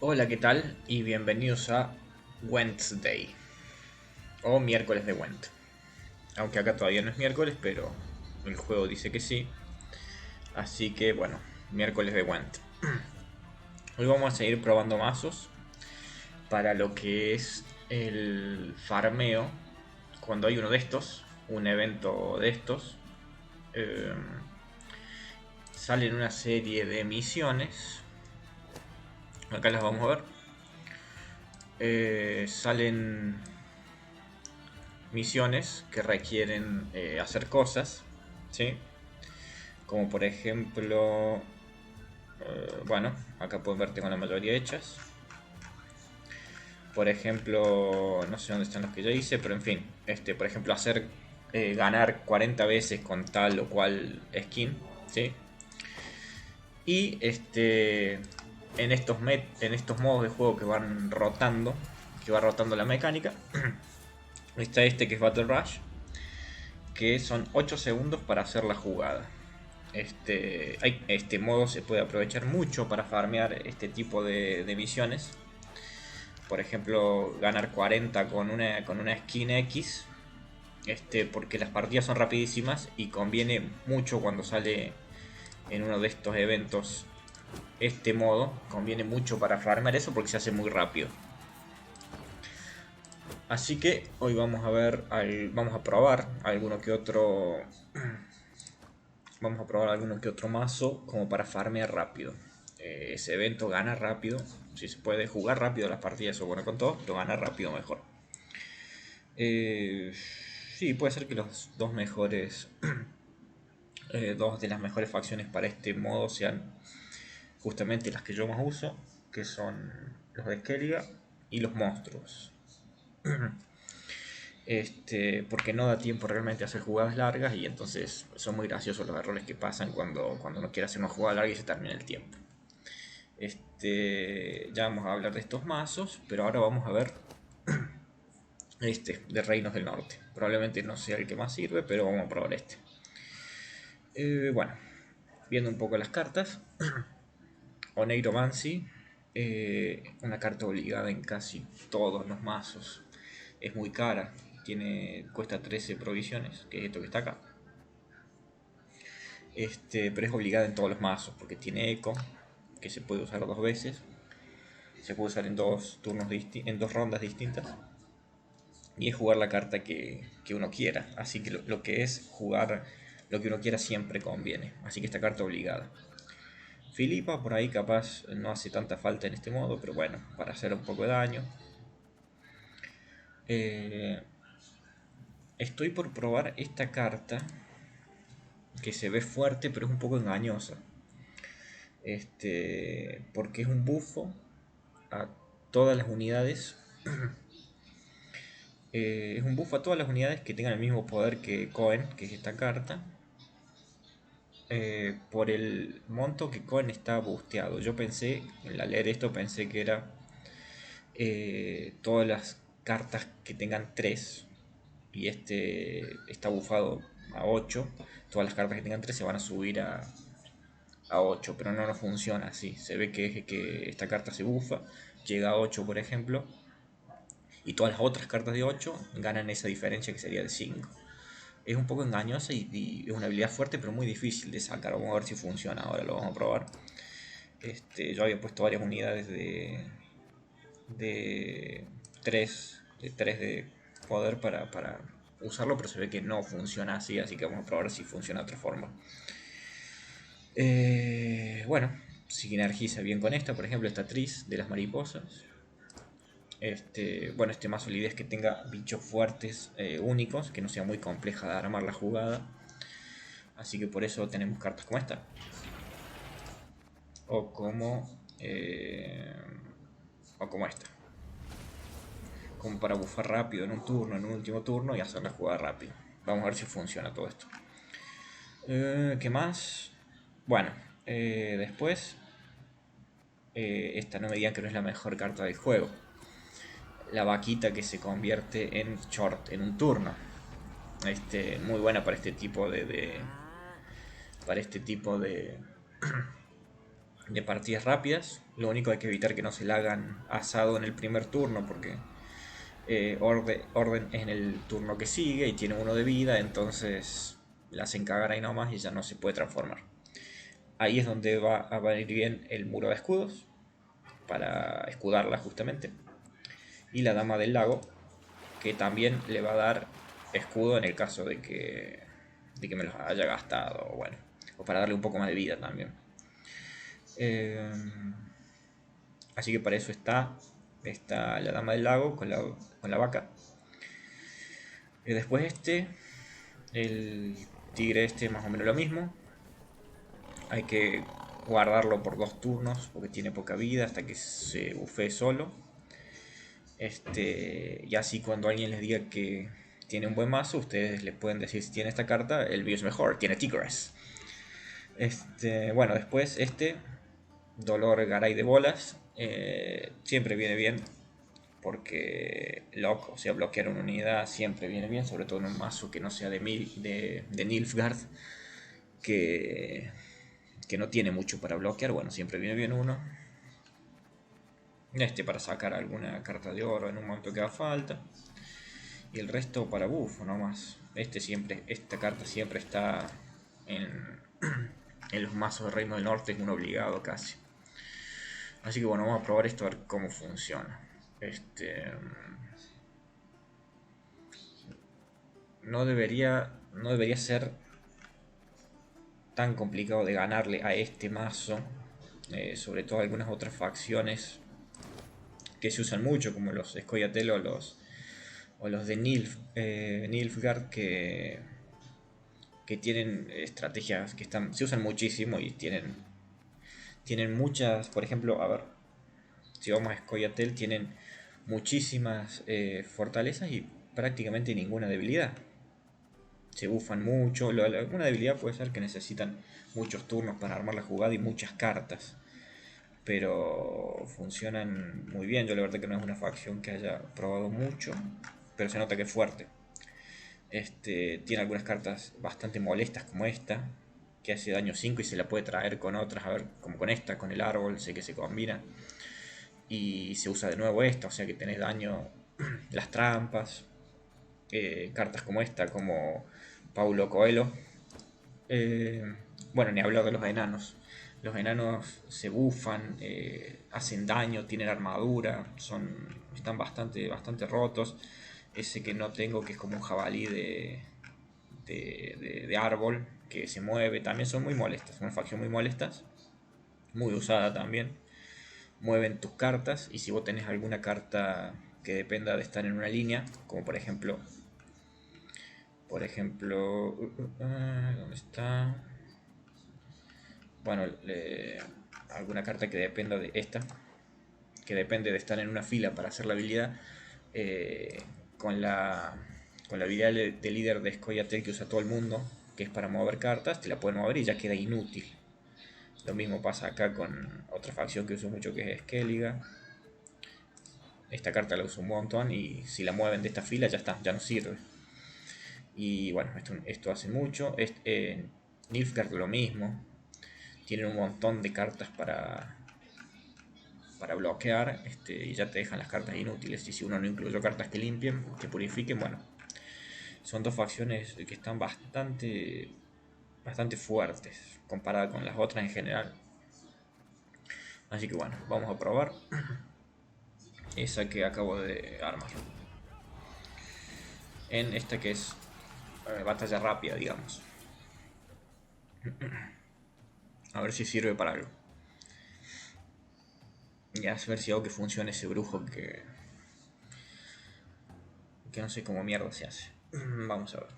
Hola, ¿qué tal? Y bienvenidos a Wednesday o miércoles de Went. Aunque acá todavía no es miércoles, pero el juego dice que sí. Así que bueno, miércoles de Went. Hoy vamos a seguir probando mazos para lo que es el farmeo. Cuando hay uno de estos, un evento de estos, eh, salen una serie de misiones. Acá las vamos a ver. Salen misiones que requieren hacer cosas, ¿sí? Como por ejemplo, bueno, acá pueden ver tengo la mayoría hechas. Por ejemplo, no sé dónde están los que ya hice, pero en fin, por ejemplo, hacer ganar 40 veces con tal o cual skin, ¿sí? Y en estos modos de juego que va rotando la mecánica, está este que es Battle Rush, que son 8 segundos para hacer la jugada. Este modo se puede aprovechar mucho para farmear este tipo de misiones. Por ejemplo, ganar 40 con una skin X. Porque las partidas son rapidísimas y conviene mucho cuando sale en uno de estos eventos este modo. Conviene mucho para farmear eso porque se hace muy rápido. Así que hoy vamos a ver, vamos a probar alguno que otro. Vamos a probar alguno que otro mazo como para farmear rápido. Ese evento gana rápido. Si se puede jugar rápido las partidas o bueno con todo, pero gana rápido mejor. Eh, sí, puede ser que los dos mejores. Dos de las mejores facciones para este modo sean justamente las que yo más uso, que son los de Skelliga y los monstruos. Porque no da tiempo realmente a hacer jugadas largas y entonces son muy graciosos los errores que pasan cuando uno quiere hacer una jugada larga y se termina el tiempo. Ya vamos a hablar de estos mazos, pero ahora vamos a ver de Reinos del Norte. Probablemente no sea el que más sirve, pero vamos a probar este. Bueno, viendo un poco las cartas. Oneiromancy, una carta obligada en casi todos los mazos. Es muy cara, cuesta 13 provisiones, que es esto que está acá. Pero es obligada en todos los mazos porque tiene eco, que se puede usar dos veces. Se puede usar en dos turnos en dos rondas distintas. Y es jugar la carta que uno quiera. Así que lo que es jugar lo que uno quiera siempre conviene. Así que esta carta obligada. Filipa por ahí capaz no hace tanta falta en este modo, pero bueno, para hacer un poco de daño. Eh, Estoy por probar esta carta que se ve fuerte pero es un poco engañosa. Porque es un bufo a todas las unidades. Es un buff a todas las unidades que tengan el mismo poder que Cohen, que es esta carta. Por el monto que Cohen está busteado. Yo pensé, al leer esto, pensé que era todas las cartas que tengan 3 y está bufado a 8. Todas las cartas que tengan 3 se van a subir a 8, pero no funciona así. Se ve que esta carta se bufa, llega a 8 por ejemplo, y todas las otras cartas de 8 ganan esa diferencia que sería de 5. Es un poco engañosa y es una habilidad fuerte, pero muy difícil de sacar. Vamos a ver si funciona, ahora lo vamos a probar. Yo había puesto varias unidades de 3 de poder para usarlo, pero se ve que no funciona así que vamos a probar si funciona de otra forma. Bueno, sinergiza bien con esta, por ejemplo, esta Tris de las mariposas. Bueno, este mazo la idea es que tenga bichos fuertes únicos, que no sea muy compleja de armar la jugada. Así que por eso tenemos cartas como esta. O como, eh, o como esta. Como para bufar rápido en un turno, en un último turno y hacer la jugada rápido. Vamos a ver si funciona todo esto. ¿Qué más? Bueno, después, esta no me digan que no es la mejor carta del juego. La vaquita que se convierte en short en un turno. Muy buena para este tipo para este tipo de partidas rápidas. Lo único hay que evitar que no se la hagan asado en el primer turno porque orden es en el turno que sigue y tiene uno de vida, entonces la hacen cagar ahí nomás y ya no se puede transformar. Ahí es donde va a venir bien el muro de escudos para escudarla justamente. Y la dama del lago, que también le va a dar escudo en el caso de que me los haya gastado, o bueno, o para darle un poco más de vida también. Eh, Así que para eso está la dama del lago con la vaca. Y después el tigre más o menos lo mismo. Hay que guardarlo por 2 turnos porque tiene poca vida hasta que se bufee solo. Y así cuando alguien les diga que tiene un buen mazo, ustedes les pueden decir si tiene esta carta, el view es mejor, tiene Tigres. Bueno, después Dolor Garay de bolas, siempre viene bien porque lock, o sea, bloquear una unidad siempre viene bien, sobre todo en un mazo que no sea de Nilfgaard, que, que no tiene mucho para bloquear, bueno, siempre viene bien uno. Para sacar alguna carta de oro en un momento que haga falta. Y el resto para buff, nomás. Esta carta siempre está en, en los mazos de Reino del Norte, es un obligado casi. Así que bueno, vamos a probar esto a ver cómo funciona. No debería ser tan complicado de ganarle a este mazo. Sobre todo algunas otras facciones que se usan mucho, como los Scoia'tael o los de Nilfgaard, que tienen estrategias que se usan muchísimo y tienen muchas, por ejemplo, a ver, si vamos a Scoia'tael, tienen muchísimas fortalezas y prácticamente ninguna debilidad. Se bufan mucho. Una debilidad puede ser que necesitan muchos turnos para armar la jugada y muchas cartas. Pero funcionan muy bien. Yo la verdad que no es una facción que haya probado mucho, pero se nota que es fuerte. Tiene algunas cartas bastante molestas como esta, que hace daño 5 y se la puede traer con otras, a ver, como con esta, con el árbol, sé que se combina. Y se usa de nuevo esta, o sea que tenés daño, las trampas, cartas como esta, como Paulo Coelho. Bueno, ni hablar de los enanos. Los enanos se bufan, hacen daño, tienen armadura, están bastante rotos. Ese que no tengo, que es como un jabalí de árbol, que se mueve, también son muy molestas. Una facción muy molestas, muy usada también. Mueven tus cartas y si vos tenés alguna carta que dependa de estar en una línea, como por ejemplo, ¿dónde está? Bueno, alguna carta que dependa de esta, que depende de estar en una fila para hacer la habilidad, eh, con la, con la habilidad de líder de Scoia'tael que usa todo el mundo, que es para mover cartas, te la pueden mover y ya queda inútil. Lo mismo pasa acá con otra facción que uso mucho, que es Skellige. Esta carta la uso un montón y si la mueven de esta fila ya está, ya no sirve. Y bueno, esto hace mucho. Nilfgaard lo mismo. Tienen un montón de cartas para bloquear, y ya te dejan las cartas inútiles. Y si uno no incluyó cartas que limpien, que purifiquen, bueno, son dos facciones que están bastante fuertes comparada con las otras en general. Así que bueno, vamos a probar esa que acabo de armar. En esta que es batalla rápida, digamos. A ver si sirve para algo. Y a ver si hago que funcione ese brujo que no sé cómo mierda se hace. Vamos a ver.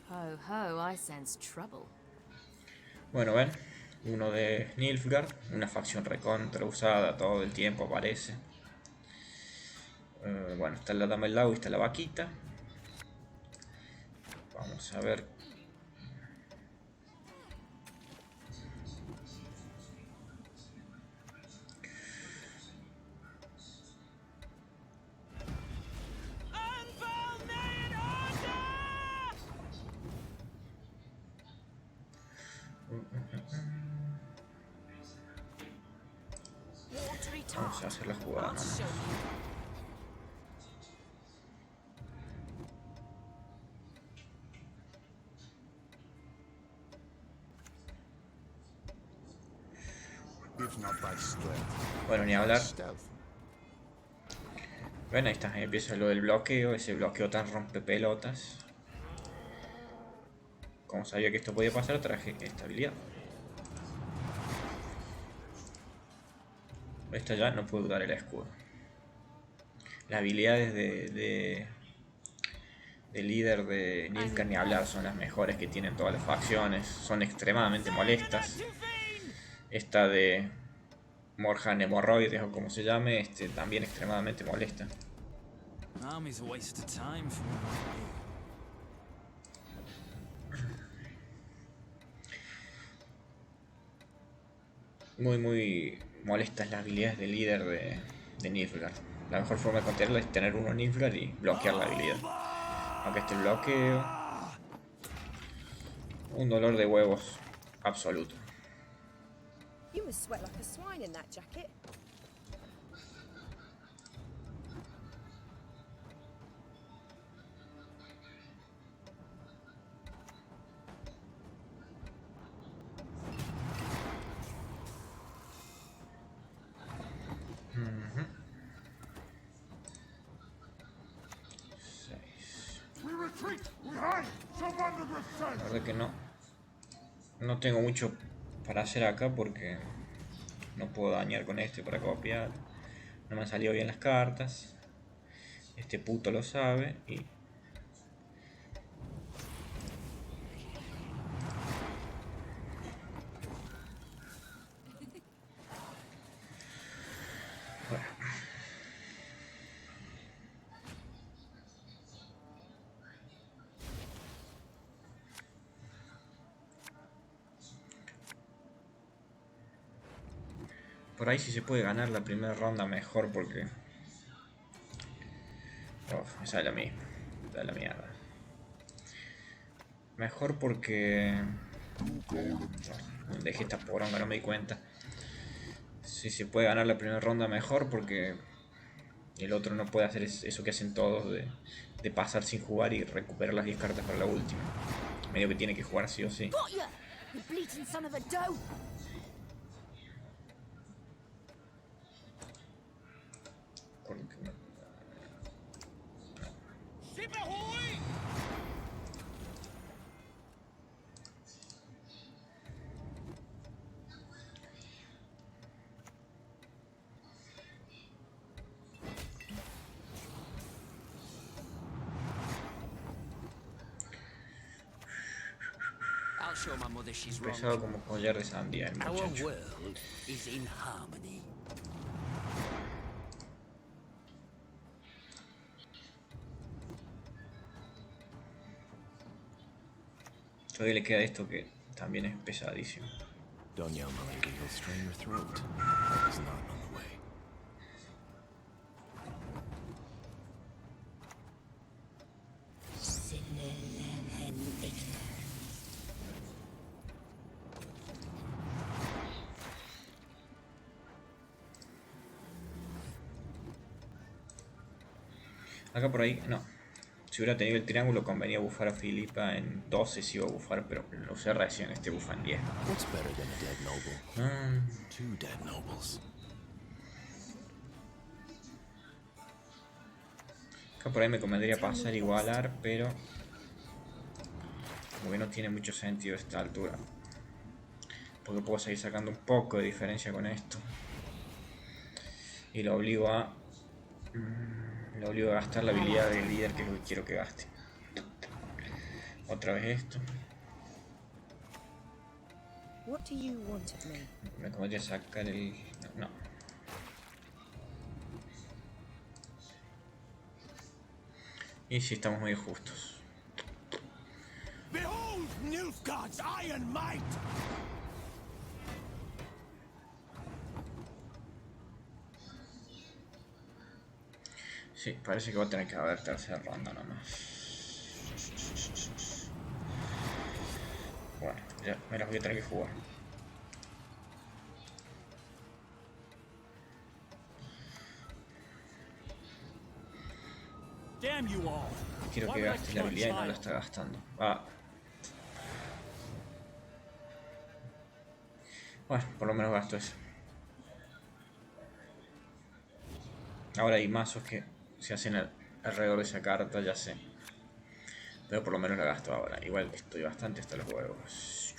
Ho ho, I sense trouble. Bueno, ven, uno de Nilfgaard, una facción recontra usada todo el tiempo aparece. Bueno, está la dama del lago y está la vaquita. Vamos a ver. Vamos a hacer la jugada nomás. Bueno, ni hablar. Bueno, ahí está, empieza lo del bloqueo, ese bloqueo tan rompepelotas. Como sabía que esto podía pasar, traje esta habilidad. Esta ya no puedo usar el escudo. Las habilidades de líder de Nilfgaard ni hablar, son las mejores que tienen todas las facciones. Son extremadamente molestas. Esta de Morhan Hemorroides o como se llame, también extremadamente molesta. Muy molestas las habilidades de líder de Nilfgaard. La mejor forma de contenerla es tener uno Nilfgaard y bloquear la habilidad. Aunque este bloqueo, un dolor de huevos absoluto. You must sweat like a swine in that jacket. La verdad que no tengo mucho para hacer acá porque no puedo dañar con este para copiar. No me han salido bien las cartas. Este puto lo sabe y... Bueno. Por ahí sí se puede ganar la primera ronda mejor porque... Uf, me sale a mí. Da la mierda. Mejor porque... Dejé esta poronga, no me di cuenta. Sí se puede ganar la primera ronda mejor porque... El otro no puede hacer eso que hacen todos de pasar sin jugar y recuperar las 10 cartas para la última. Medio que tiene que jugar sí o sí. Pesado como collar de sandía el muchacho. Todavía le queda esto que también es pesadísimo. Don't yell, my lady. You'll strain your throat. Help is not on the way. Acá por ahí, no. Si hubiera tenido el triángulo convenía bufar a Filipa en 12 si iba a bufar, pero lo usé recién, este bufa en 10. What's better than a dead noble? Two dead nobles. Acá por ahí me convendría pasar igualar, pero como que no tiene mucho sentido a esta altura. Porque puedo seguir sacando un poco de diferencia con esto. Y lo obligo a gastar la habilidad del líder, que es lo que quiero que gaste. Otra vez esto. Me convendría sacar el... No. Y sí, estamos muy justos. Behold Nilfgaard's iron might! Sí, parece que va a tener que haber tercera ronda nomás. Bueno, ya me las voy a tener que jugar. Damn you all. Quiero que gaste la habilidad y no la está gastando. Bueno, por lo menos gasto eso. Ahora hay mazos que se hacen alrededor de esa carta, ya sé. Pero por lo menos la gasto ahora. Igual estoy bastante hasta los huevos.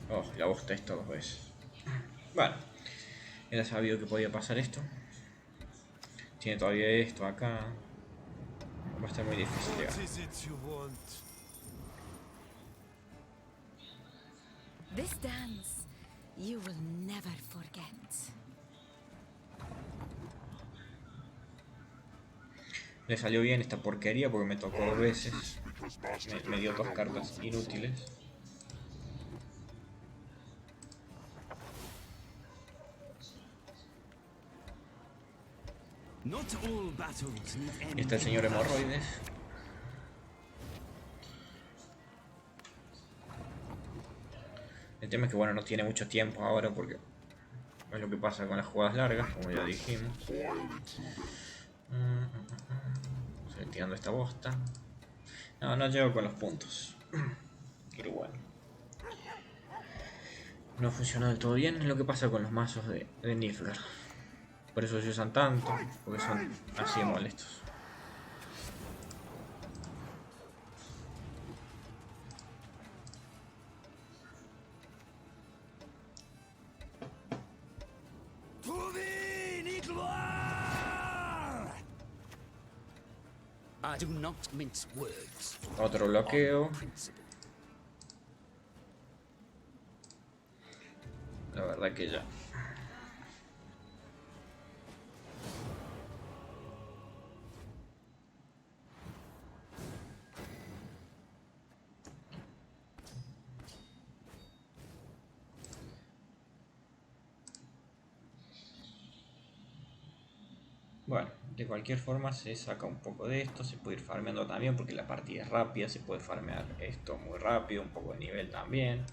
Oh, la bosta esto 2 veces. Bueno, era sabido que podía pasar esto. Tiene todavía esto acá. Va a estar muy difícil llegar. What is it you want? This dance, you will never forget. Le salió bien esta porquería porque me tocó 2 veces. Me dio 2 cartas inútiles. Not all battles need Y está el señor Hemorroides. El tema es que bueno, no tiene mucho tiempo ahora porque es lo que pasa con las jugadas largas, como ya dijimos. Estoy tirando esta bosta. No llego con los puntos. Pero bueno. No funciona del todo bien. Es lo que pasa con los mazos de Nilfgaard. Por eso se usan tanto, porque son así de molestos. I do not mince words. Otro bloqueo. Principle. La verdad que ya. Bueno, de cualquier forma se saca un poco de esto, se puede ir farmeando también porque la partida es rápida, se puede farmear esto muy rápido, un poco de nivel también.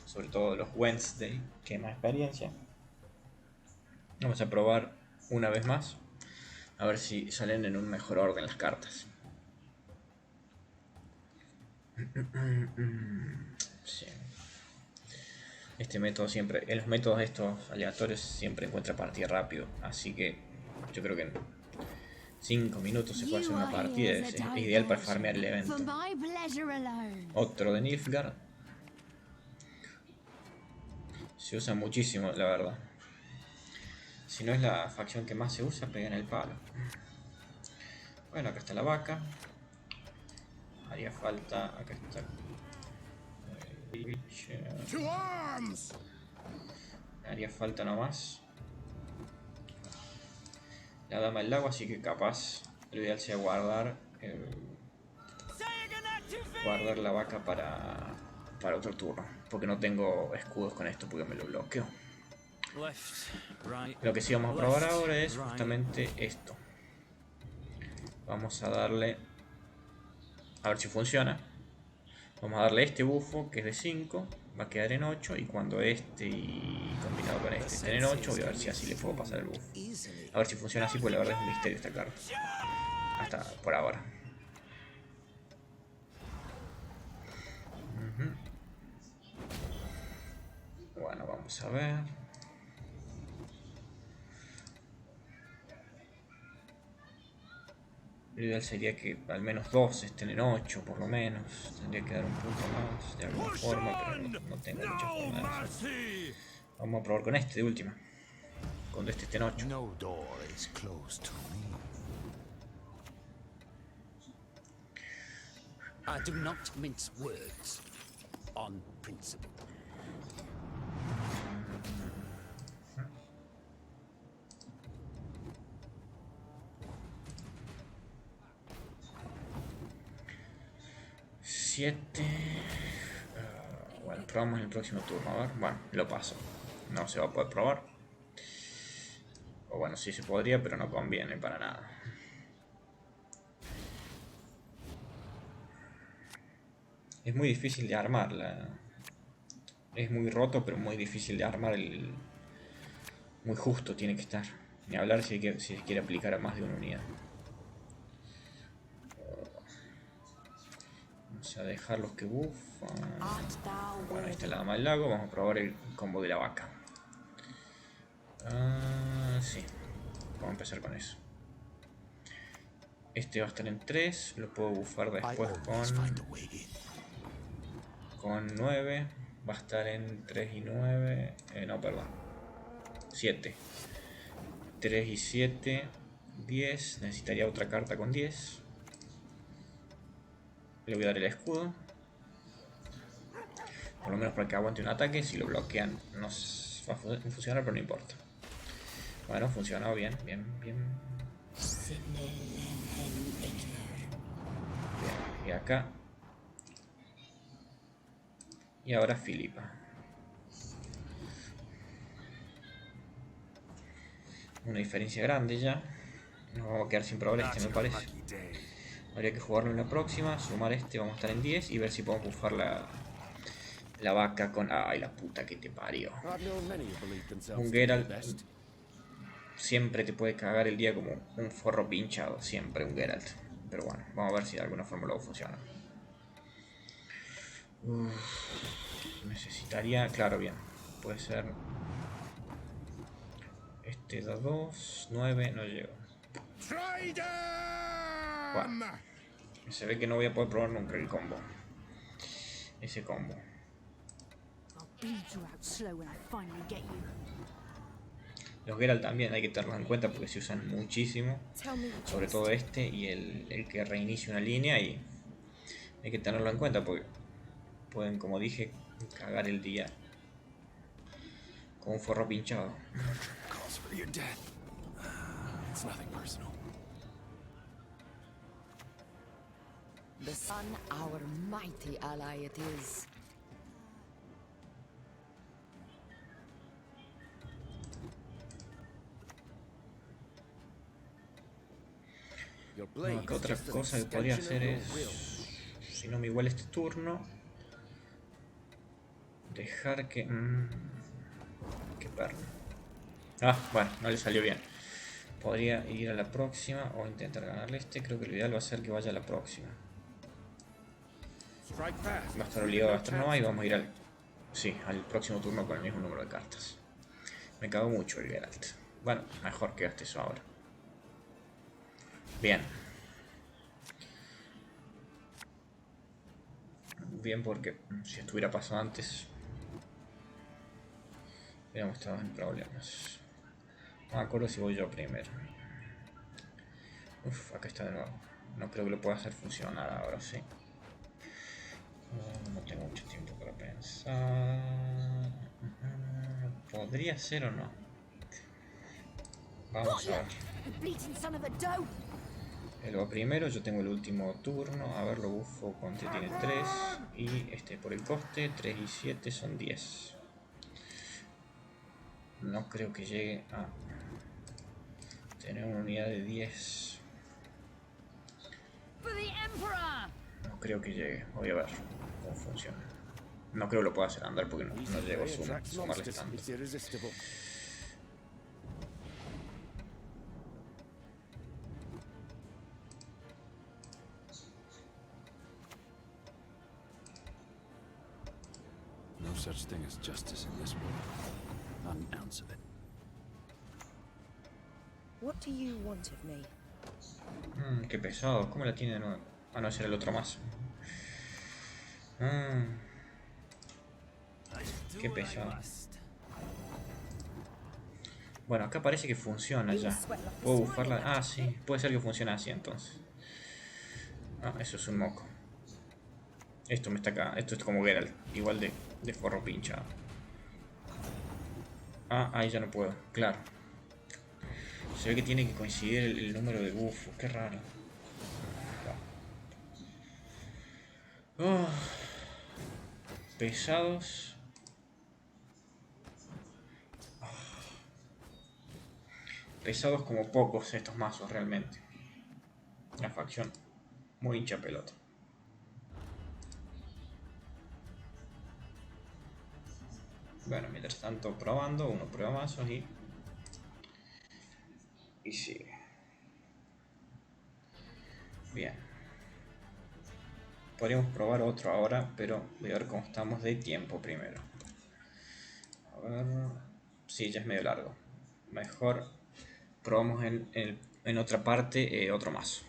Sobre todo los Wednesday, que hay más experiencia. Vamos a probar una vez más, a ver si salen en un mejor orden las cartas. Sí. Este método siempre, en los métodos estos aleatorios siempre encuentra partida rápido, así que yo creo que en 5 minutos se puede hacer una partida, es ideal para farmear el evento. Otro de Nilfgaard. Se usa muchísimo, la verdad. Si no es la facción que más se usa, pega en el palo. Bueno, acá está la vaca. Haría falta, acá está To arms! haría falta nomás la dama del lago, así que capaz lo ideal sea guardar la vaca para otro turno, porque no tengo escudos con esto porque me lo bloqueo. Left, right. Lo que sí vamos a probar ahora es justamente esto. Vamos a darle, a ver si funciona. Vamos a darle este bufo que es de 5, va a quedar en 8, y cuando este y combinado con este estén en 8, voy a ver si así le puedo pasar el bufo. A ver si funciona así, pues la verdad es un misterio esta carta. Hasta por ahora. Bueno, vamos a ver. Lo ideal sería que al menos 2 estén en 8, por lo menos. Tendría que dar un punto más de alguna forma, pero no tengo mucha forma de eso. Vamos a probar con este de última. Cuando este esté en 8. No door is closed to me. I do not mince words. On principle. Bueno, probamos el próximo turno. A ver, bueno, lo paso. No se va a poder probar. O bueno, sí se podría, pero no conviene para nada. Es muy difícil de armarla. Es muy roto, pero muy difícil de armar Muy justo tiene que estar. Ni hablar si se quiere aplicar a más de una unidad. Vamos a dejar los que buffan. Bueno, ahí está la dama del lago. Vamos a probar el combo de la vaca. Sí. Vamos a empezar con eso. Este va a estar en 3. Lo puedo buffar después con 9. Va a estar en 3 y 9. No, perdón. 7. 3 y 7. 10. Necesitaría otra carta con 10. Le voy a dar el escudo. Por lo menos para que aguante un ataque. Si lo bloquean no va a funcionar, pero no importa. Bueno, funcionó bien, bien, bien. Bien, y acá. Y ahora Filipa. Una diferencia grande ya. Nos vamos a quedar sin probar este, me parece. Habría que jugarlo en la próxima. Sumar este, vamos a estar en 10. Y ver si podemos buffar la vaca con... Ay, la puta que te parió. Un Geralt siempre te puede cagar el día como un forro pinchado. Siempre un Geralt. Pero bueno, vamos a ver si de alguna forma luego funciona. Necesitaría... Claro, bien. Puede ser... Este da 2, 9, no llego. Bueno, se ve que no voy a poder probar nunca el combo. Ese combo. Los Geralt también hay que tenerlos en cuenta porque se usan muchísimo. Sobre todo este y el que reinicia una línea, y hay que tenerlo en cuenta porque pueden, como dije, cagar el día con un forro pinchado. The sun, our mighty ally it is. No, acá otra cosa que podría hacer es, si no me iguala este turno, dejar que... qué perro. Ah, bueno, no le salió bien. Podría ir a la próxima o intentar ganarle este. Creo que lo ideal va a ser que vaya a la próxima. Va a estar obligado a gastar nomás y vamos a ir al próximo turno con el mismo número de cartas. Me cago mucho el Geralt. Bueno, mejor que gaste eso ahora. Bien. Bien, porque si estuviera pasado antes hubiéramos estado en problemas. No me acuerdo si voy yo primero. Acá está de nuevo. No creo que lo pueda hacer funcionar ahora, sí. No tengo mucho tiempo para pensar. ¿Podría ser o no? Vamos a ver. Él va primero, yo tengo el último turno. A ver, lo bufo con T tiene 3. Y este por el coste, 3 y 7 son 10. No creo que llegue a tener una unidad de 10. No creo que llegue. Voy a ver cómo funciona. No creo que lo pueda hacer andar porque no llego a sumarle tanto. No such thing as justice in this world. Not an ounce of it. What do you want of me? Qué pesado. ¿Cómo la tiene de nuevo? Ah, no, ese era el otro más. Qué pesado. Bueno, acá parece que funciona ya. ¿Puedo bufarla? Ah, sí. Puede ser que funcione así entonces. Ah, eso es un moco. Esto me está acá. Esto es como Geralt. Igual de forro pinchado. Ah, ahí ya no puedo. Claro. Se ve que tiene que coincidir el número de bufos. Qué raro. Oh. Pesados. Pesados como pocos estos mazos realmente. La facción muy hincha pelota. Bueno, mientras tanto probando, uno prueba mazos y Y sigue. Bien. Podríamos probar otro ahora, pero voy a ver cómo estamos de tiempo primero. A ver... Sí, ya es medio largo. Mejor probamos en otra parte otro mazo.